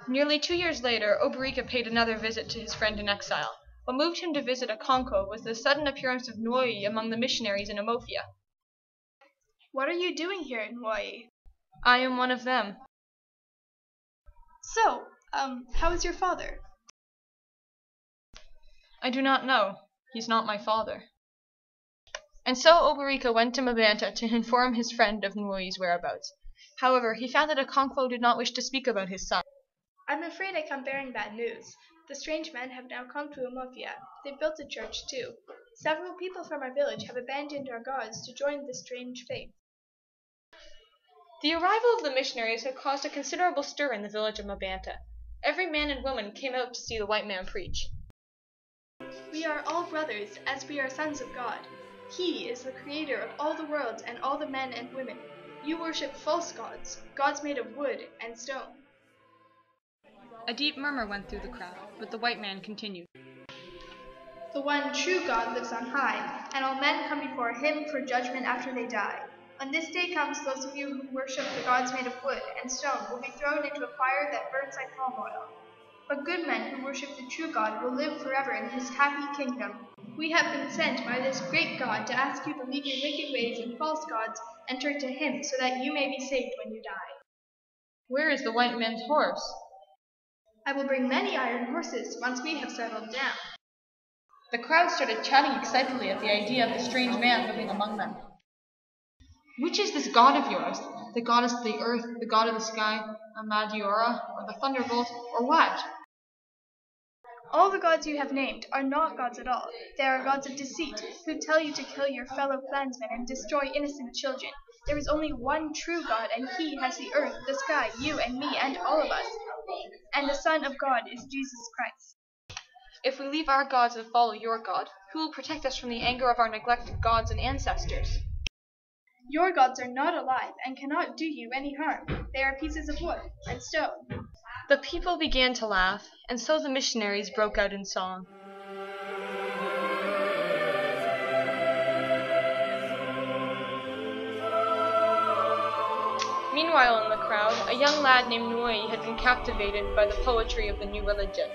Nearly 2 years later, Oberica paid another visit to his friend in exile. What moved him to visit Akonko was the sudden appearance of Nwoi among the missionaries in Amofia. What are you doing here, Nwoi? I am one of them. So, how is your father? I do not know. He's not my father. And so Oberica went to Mabanta to inform his friend of Nwoi's whereabouts. However, he found that Akonko did not wish to speak about his son. I'm afraid I come bearing bad news. The strange men have now come to Amofia. They've built a church too. Several people from our village have abandoned our gods to join this strange faith. The arrival of the missionaries had caused a considerable stir in the village of Mabanta. Every man and woman came out to see the white man preach. We are all brothers, as we are sons of God. He is the creator of all the worlds and all the men and women. You worship false gods, gods made of wood and stone. A deep murmur went through the crowd, but the white man continued. The one true God lives on high, and all men come before him for judgment after they die. When this day comes, those of you who worship the gods made of wood and stone will be thrown into a fire that burns like palm oil. But good men who worship the true God will live forever in his happy kingdom. We have been sent by this great God to ask you to leave your wicked ways and false gods and turn to him so that you may be saved when you die. Where is the white man's horse? I will bring many iron horses once we have settled down. The crowd started chatting excitedly at the idea of the strange man living among them. Which is this god of yours? The goddess of the earth, the god of the sky, Amadiora, or the thunderbolt, or what? All the gods you have named are not gods at all. They are gods of deceit, who tell you to kill your fellow clansmen and destroy innocent children. There is only one true God, and he has the earth, the sky, you and me, and all of us. And the Son of God is Jesus Christ. If we leave our gods and follow your God, who will protect us from the anger of our neglected gods and ancestors? Your gods are not alive and cannot do you any harm. They are pieces of wood and stone. The people began to laugh, and so the missionaries broke out in song. Meanwhile in the crowd, a young lad named Nwoi had been captivated by the poetry of the new religion.